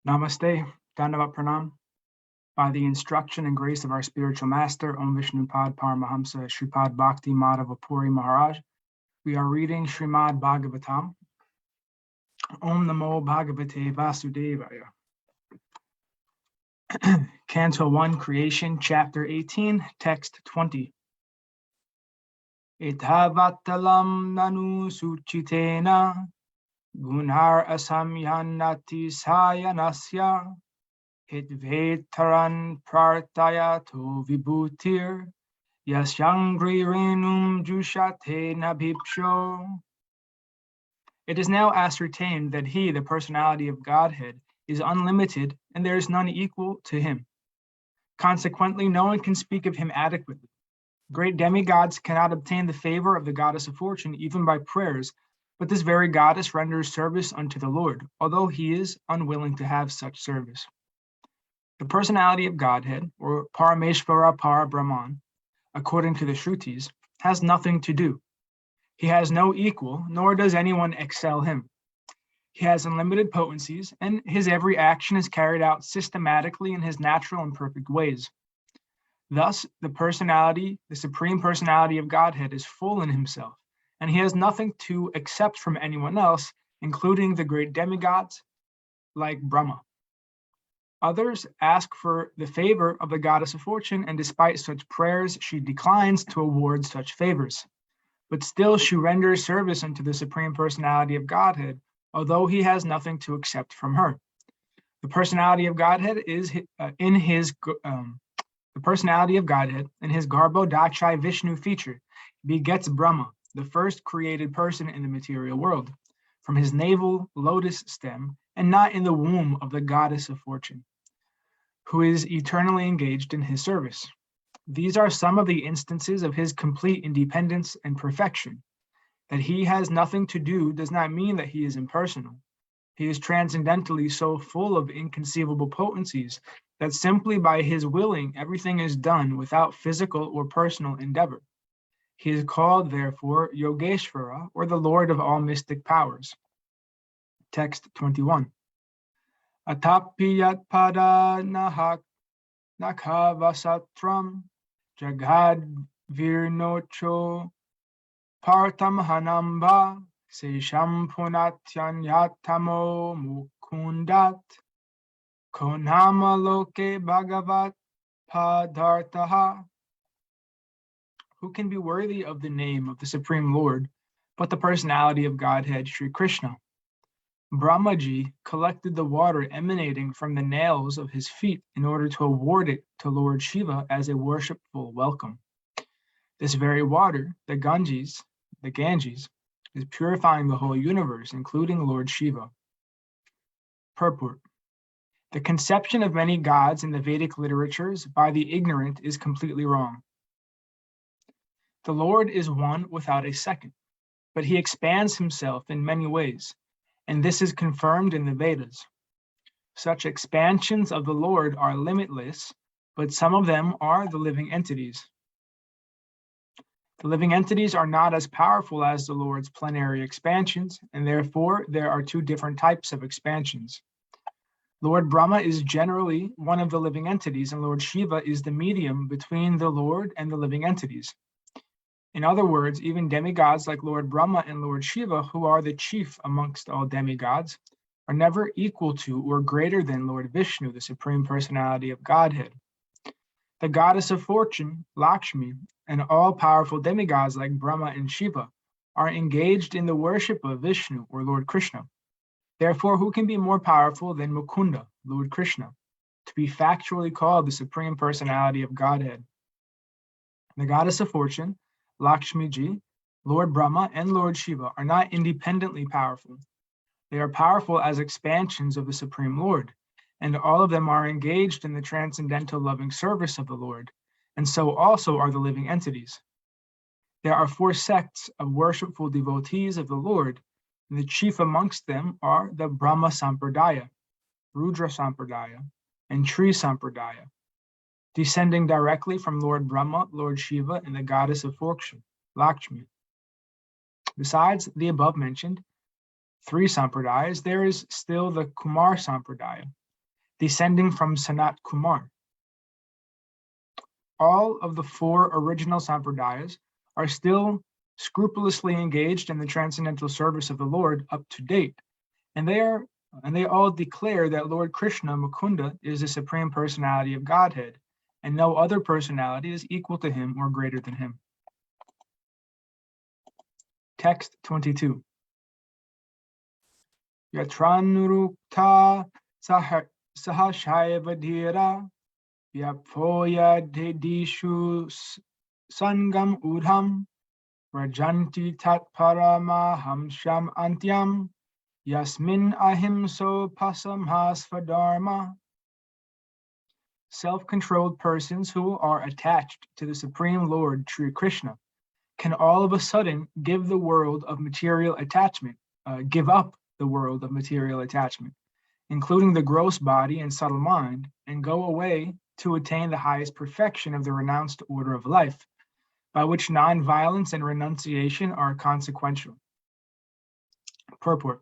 Namaste, Dandavat Pranam. By the instruction and grace of our spiritual master, Om Vishnupad Paramahamsa Shripad Bhakti Madhava Puri Mahārāja, we are reading Srimad Bhagavatam. Om Namo Bhagavate Vasudevaya. Canto 1, Creation, Chapter 18, Text 20. Etavatalam nanu suchitena gunar asamyanati sayanasya hitvetaran prartayato vibhutir yasyangri renum jushate nabhipsho. It is now ascertained that he, the personality of Godhead, is unlimited and there is none equal to him. Consequently, no one can speak of him adequately. Great demigods cannot obtain the favor of the goddess of fortune even by prayers, but this very goddess renders service unto the Lord, although he is unwilling to have such service. The personality of Godhead, or Parameshvara Brāhmaṇa, according to the Shrutis, has nothing to do. He has no equal, nor does anyone excel him. He has unlimited potencies, and his every action is carried out systematically in his natural and perfect ways. Thus, the Supreme Personality of Godhead is full in himself, and he has nothing to accept from anyone else, including the great demigods like Brahma. Others ask for the favor of the goddess of fortune, and despite such prayers, she declines to award such favors. But still she renders service unto the Supreme Personality of Godhead, although he has nothing to accept from her. The personality of Godhead in his Garbhodakshai Vishnu feature begets Brahma, the first created person in the material world, from his navel lotus stem, and not in the womb of the goddess of fortune, who is eternally engaged in his service. These are some of the instances of his complete independence and perfection. That he has nothing to do does not mean that he is impersonal. He is transcendentally so full of inconceivable potencies that simply by his willing everything is done without physical or personal endeavor. He is called, therefore, Yogeshvara, or the Lord of all mystic powers. Text 21. Atapiyat pada nakhavasatram jagad virnocho partam hanamba sesham punatyan yatamo mukundat konama loke bhagavat padartaha. Who can be worthy of the name of the Supreme Lord but the personality of Godhead, Sri Krishna? Brahmaji collected the water emanating from the nails of his feet in order to award it to Lord Shiva as a worshipful welcome. This very water, the Ganges, is purifying the whole universe, including Lord Shiva. Purport. The conception of many gods in the Vedic literatures by the ignorant is completely wrong. The Lord is one without a second, but he expands himself in many ways, and this is confirmed in the Vedas. Such expansions of the Lord are limitless, but some of them are the living entities. The living entities are not as powerful as the Lord's plenary expansions, and therefore there are two different types of expansions. Lord Brahma is generally one of the living entities, and Lord Shiva is the medium between the Lord and the living entities. In other words, even demigods like Lord Brahma and Lord Shiva, who are the chief amongst all demigods, are never equal to or greater than Lord Vishnu, the Supreme Personality of Godhead. The goddess of fortune, Lakshmi, and all-powerful demigods like Brahma and Shiva are engaged in the worship of Vishnu, or Lord Krishna. Therefore, who can be more powerful than Mukunda, Lord Krishna, to be factually called the Supreme Personality of Godhead? The goddess of fortune, Lakshmi-ji, Lord Brahma, and Lord Shiva are not independently powerful. They are powerful as expansions of the Supreme Lord, and all of them are engaged in the transcendental loving service of the Lord, and so also are the living entities. There are 4 sects of worshipful devotees of the Lord, and the chief amongst them are the Brahma Sampradaya, Rudra Sampradaya, and Tri Sampradaya, descending directly from Lord Brahma, Lord Shiva, and the goddess of fortune, Lakshmi. Besides the above mentioned 3 sampradayas, there is still the Kumar Sampradaya, descending from Sanat Kumar. All of the 4 original sampradayas are still scrupulously engaged in the transcendental service of the Lord up to date, and they all declare that Lord Krishna, Mukunda, is the Supreme Personality of Godhead, and no other personality is equal to him or greater than him. Text 22. Yatranurukta sahashaivadhira Yaphoya dedishu sangam udham rajanti tat paramahamsham antyam yasmin ahimso pasamhasvadharma. Self-controlled persons who are attached to the Supreme Lord Sri Krishna can all of a sudden give up the world of material attachment, including the gross body and subtle mind, and go away to attain the highest perfection of the renounced order of life, by which non-violence and renunciation are consequential. Purport.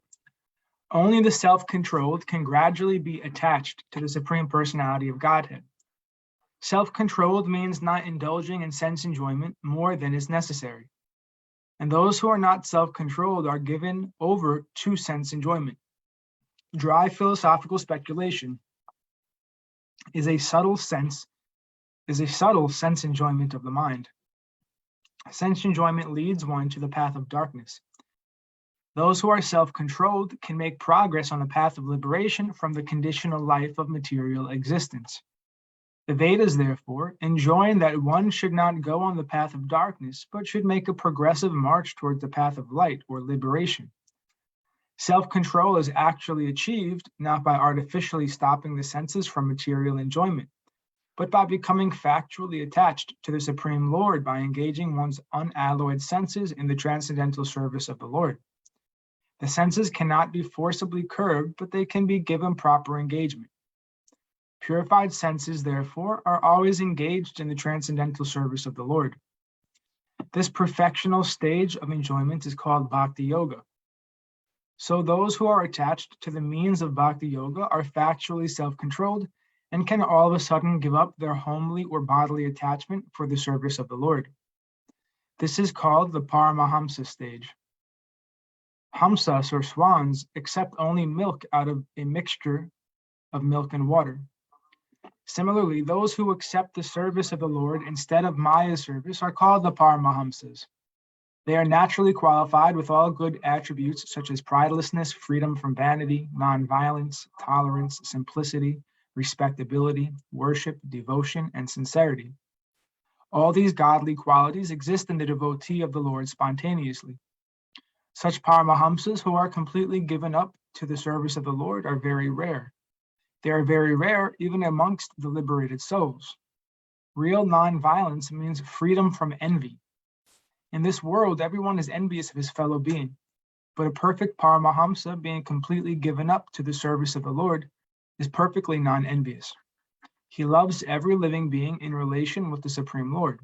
Only the self-controlled can gradually be attached to the Supreme Personality of Godhead. Self-controlled means not indulging in sense enjoyment more than is necessary. And those who are not self-controlled are given over to sense enjoyment. Dry philosophical speculation is a subtle sense enjoyment of the mind. Sense enjoyment leads one to the path of darkness. Those who are self-controlled can make progress on the path of liberation from the conditional life of material existence. The Vedas, therefore, enjoin that one should not go on the path of darkness, but should make a progressive march towards the path of light or liberation. Self-control is actually achieved not by artificially stopping the senses from material enjoyment, but by becoming factually attached to the Supreme Lord by engaging one's unalloyed senses in the transcendental service of the Lord. The senses cannot be forcibly curbed, but they can be given proper engagement. Purified senses, therefore, are always engaged in the transcendental service of the Lord. This perfectional stage of enjoyment is called Bhakti Yoga. So those who are attached to the means of Bhakti Yoga are factually self-controlled and can all of a sudden give up their homely or bodily attachment for the service of the Lord. This is called the Paramahamsa stage. Hamsas, or swans, accept only milk out of a mixture of milk and water. Similarly, those who accept the service of the Lord instead of Maya's service are called the Paramahamsas. They are naturally qualified with all good attributes such as pridelessness, freedom from vanity, non-violence, tolerance, simplicity, respectability, worship, devotion, and sincerity. All these godly qualities exist in the devotee of the Lord spontaneously. Such Paramahamsas who are completely given up to the service of the Lord are very rare. They are very rare even amongst the liberated souls. Real non-violence means freedom from envy. In this world, everyone is envious of his fellow being, but a perfect Paramahamsa, being completely given up to the service of the Lord, is perfectly non-envious. He loves every living being in relation with the Supreme Lord.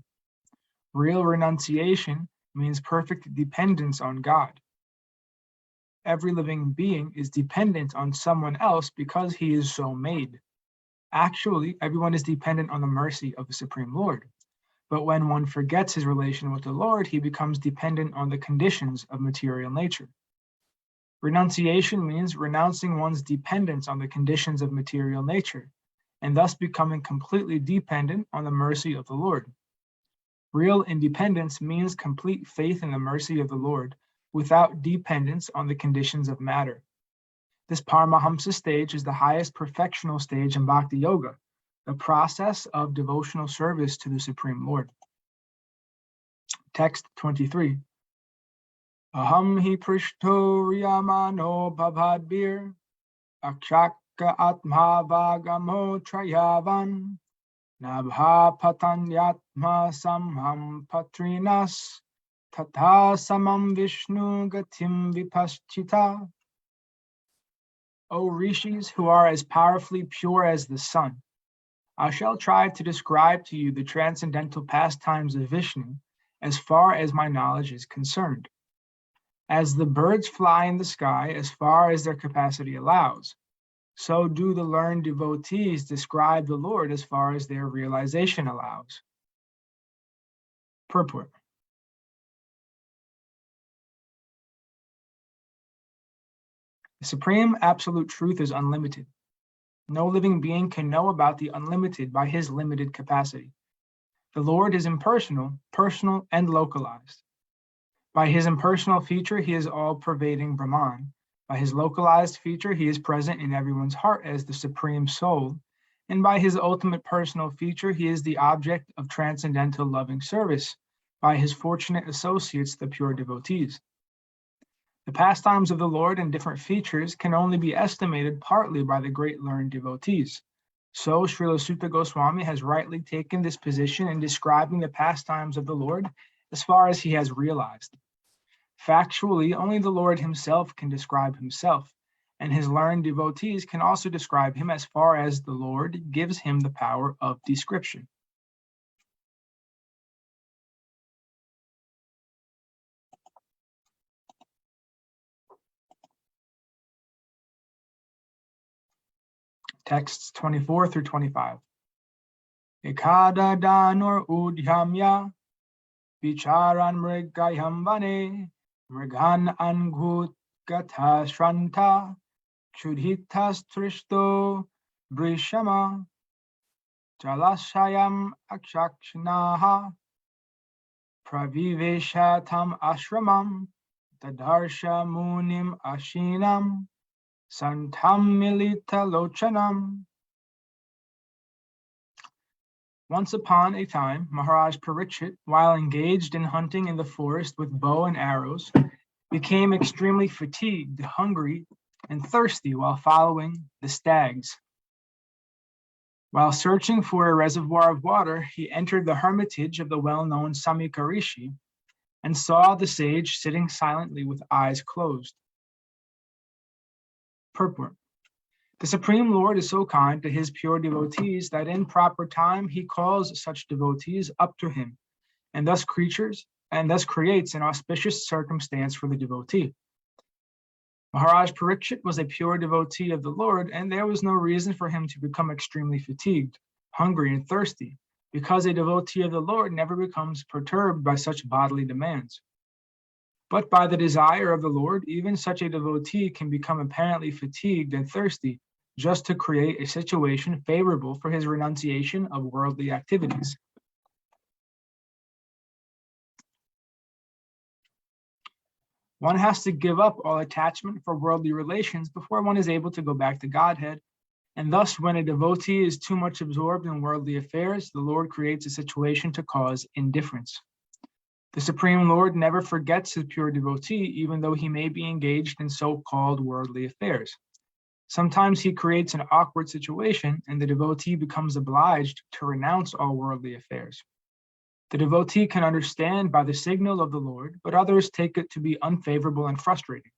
Real renunciation means perfect dependence on God. Every living being is dependent on someone else because he is so made. Actually, everyone is dependent on the mercy of the Supreme Lord. But when one forgets his relation with the Lord, he becomes dependent on the conditions of material nature. Renunciation means renouncing one's dependence on the conditions of material nature, and thus becoming completely dependent on the mercy of the Lord. Real independence means complete faith in the mercy of the Lord without dependence on the conditions of matter. This Paramahamsa stage is the highest perfectional stage in Bhakti Yoga, the process of devotional service to the Supreme Lord. Text 23. Aham hi prishto riyamano bhavadbir akshaka atma vagamo trayavan nabha patanyatma samham patrinas Tata samam Vishnu gatim vipaschita. O rishis who are as powerfully pure as the sun, I shall try to describe to you the transcendental pastimes of Vishnu as far as my knowledge is concerned. As the birds fly in the sky as far as their capacity allows, so do the learned devotees describe the Lord as far as their realization allows. Purport. The supreme absolute truth is unlimited. No living being can know about the unlimited by his limited capacity. The Lord is impersonal, personal, and localized. By his impersonal feature, he is all-pervading Brahman. By his localized feature, he is present in everyone's heart as the supreme soul. And by his ultimate personal feature, he is the object of transcendental loving service by his fortunate associates, the pure devotees. The pastimes of the Lord in different features can only be estimated partly by the great learned devotees. So Srila Sutta Goswami has rightly taken this position in describing the pastimes of the Lord as far as he has realized. Factually, only the Lord himself can describe himself, and his learned devotees can also describe him as far as the Lord gives him the power of description. Texts 24 through 25. Ekada danur udhyamya vicharan mrigayam vane mrigan angut gata shranta chudhitas trishto brishama jalashayam akshakshnaha praviveshatam ashramam tadarsha munim ashinam santam milita lochanam. Once upon a time, Mahārāja Parīkṣit, while engaged in hunting in the forest with bow and arrows, became extremely fatigued, hungry, and thirsty while following the stags. While searching for a reservoir of water, he entered the hermitage of the well-known Samika Rishi and saw the sage sitting silently with eyes closed. Purport. The Supreme Lord is so kind to his pure devotees that in proper time he calls such devotees up to him, and thus creates an auspicious circumstance for the devotee. Mahārāja Parīkṣit was a pure devotee of the Lord, and there was no reason for him to become extremely fatigued, hungry, and thirsty, because a devotee of the Lord never becomes perturbed by such bodily demands. But by the desire of the Lord, even such a devotee can become apparently fatigued and thirsty, just to create a situation favorable for his renunciation of worldly activities. One has to give up all attachment for worldly relations before one is able to go back to Godhead, and thus when a devotee is too much absorbed in worldly affairs, the Lord creates a situation to cause indifference. The Supreme Lord never forgets his pure devotee, even though he may be engaged in so-called worldly affairs. Sometimes he creates an awkward situation, and the devotee becomes obliged to renounce all worldly affairs. The devotee can understand by the signal of the Lord, but others take it to be unfavorable and frustrating.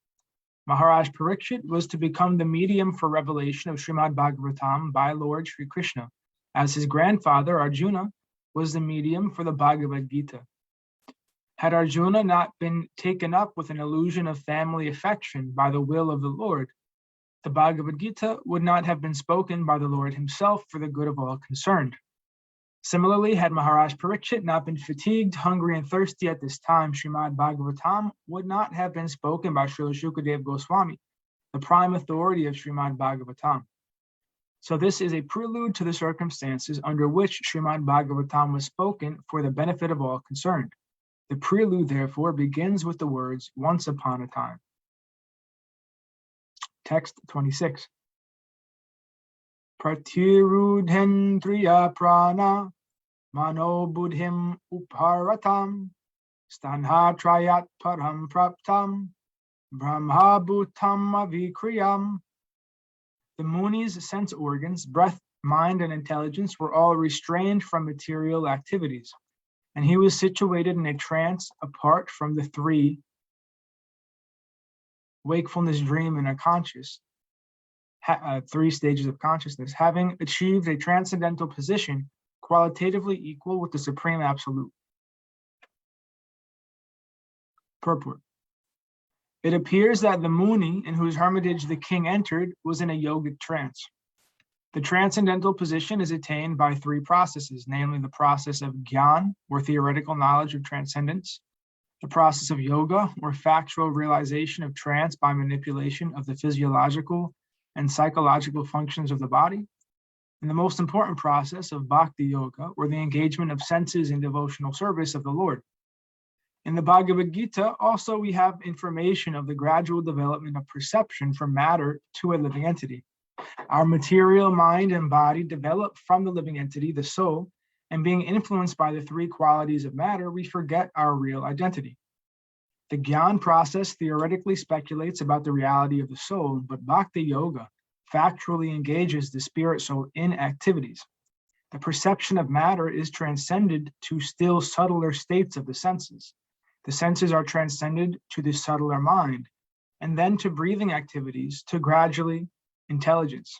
Mahārāja Parīkṣit was to become the medium for revelation of Srimad Bhagavatam by Lord Sri Krishna, as his grandfather Arjuna was the medium for the Bhagavad Gita. Had Arjuna not been taken up with an illusion of family affection by the will of the Lord, the Bhagavad Gita would not have been spoken by the Lord himself for the good of all concerned. Similarly, had Mahārāja Parīkṣit not been fatigued, hungry, and thirsty at this time, Srimad Bhagavatam would not have been spoken by Srila Shukadeva Goswami, the prime authority of Srimad Bhagavatam. So this is a prelude to the circumstances under which Srimad Bhagavatam was spoken for the benefit of all concerned. The prelude, therefore, begins with the words, once upon a time. Text 26. Pratirudhendriya prana mano buddhim uparatam stanhatrayat param praptam brahma bhutam avikriyam. The Muni's sense organs, breath, mind, and intelligence were all restrained from material activities, and he was situated in a trance apart from the three: wakefulness, dream, and unconscious, three stages of consciousness, having achieved a transcendental position qualitatively equal with the Supreme Absolute. Purport. It appears that the Muni in whose hermitage the king entered was in a yogic trance. The transcendental position is attained by three processes, namely the process of Gyan, or theoretical knowledge of transcendence, the process of Yoga, or factual realization of trance by manipulation of the physiological and psychological functions of the body, and the most important process of Bhakti Yoga, or the engagement of senses in devotional service of the Lord. In the Bhagavad Gita, also we have information of the gradual development of perception from matter to a living entity. Our material mind and body develop from the living entity, the soul, and being influenced by the three qualities of matter, we forget our real identity. The Gyan process theoretically speculates about the reality of the soul, but Bhakti Yoga factually engages the spirit soul in activities. The perception of matter is transcended to still subtler states of the senses. The senses are transcended to the subtler mind, and then to breathing activities, to gradually intelligence.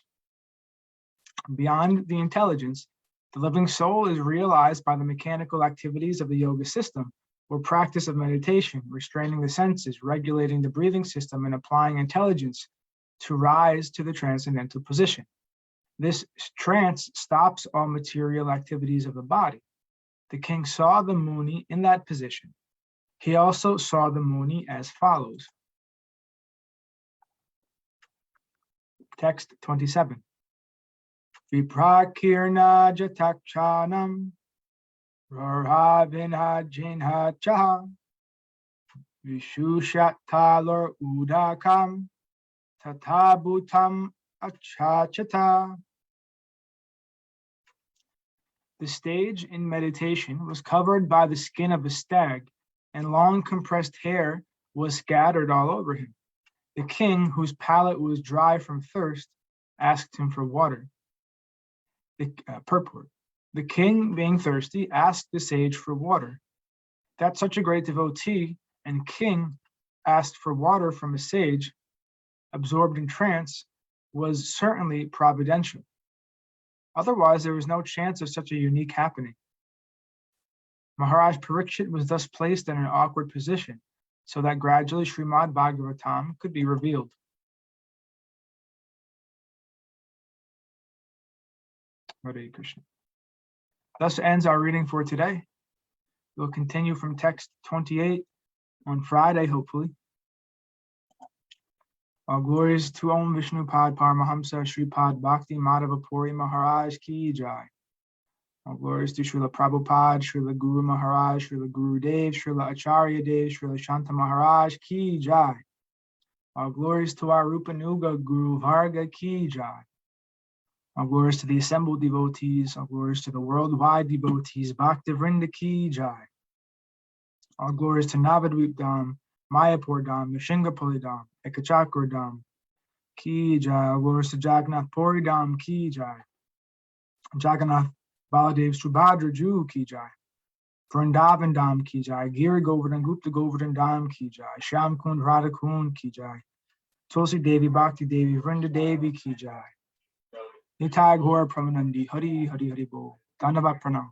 Beyond the intelligence, the living soul is realized by the mechanical activities of the yoga system, or practice of meditation, restraining the senses, regulating the breathing system, and applying intelligence to rise to the transcendental position. This trance stops all material activities of the body. The king saw the Muni in that position. He also saw the Muni as follows. Text 27. Viprakirna jatakchanam rarhavinha jinhachaha vishushatalor udakam tatabutam achachata. The stage in meditation was covered by the skin of a stag, and long compressed hair was scattered all over him. The king, whose palate was dry from thirst, asked him for water. Purport. The king, being thirsty, asked the sage for water. That such a great devotee and king asked for water from a sage, absorbed in trance, was certainly providential. Otherwise, there was no chance of such a unique happening. Mahārāja Parīkṣit was thus placed in an awkward position, so that gradually Srimad Bhagavatam could be revealed. Hare Krishna. Thus ends our reading for today. We'll continue from text 28 on Friday, hopefully. All glories to Om Vishnu Pad Paramahamsa Shripad Bhakti Madhava Puri Mahārāja Ki Jai. All glories to Srila Prabhupada, Srila Guru Mahārāja, Srila Guru Dev, Srila Acharya Dev, Srila Shanta Mahārāja Ki Jai. All glories to our Rupanuga Guru Varga Ki Jai. All glories to the assembled devotees. All glories to the worldwide devotees. Bhakti Vrinda Ki Jai. All glories to Navadvip Dham, Mayapur Dham, Nrsimhapuri Dham, Ekachakra Dham Ki Jai. All glories to Jagannath Puri Dham Ki Jai. Jagannath Baladev Subhadra Ju Ki Jai. Vrindavan Dham Ki Jai. Giri Govardhan Gupta Govardhan Dham Ki Jai. Shyam Kund Radha Kund Ki Jai. Tulsi Devi Bhakti Devi Vrinda Devi Ki Jai. Nitai Gaur Pramanandi Hari Hari Hari Bo. Dandavat Pranam.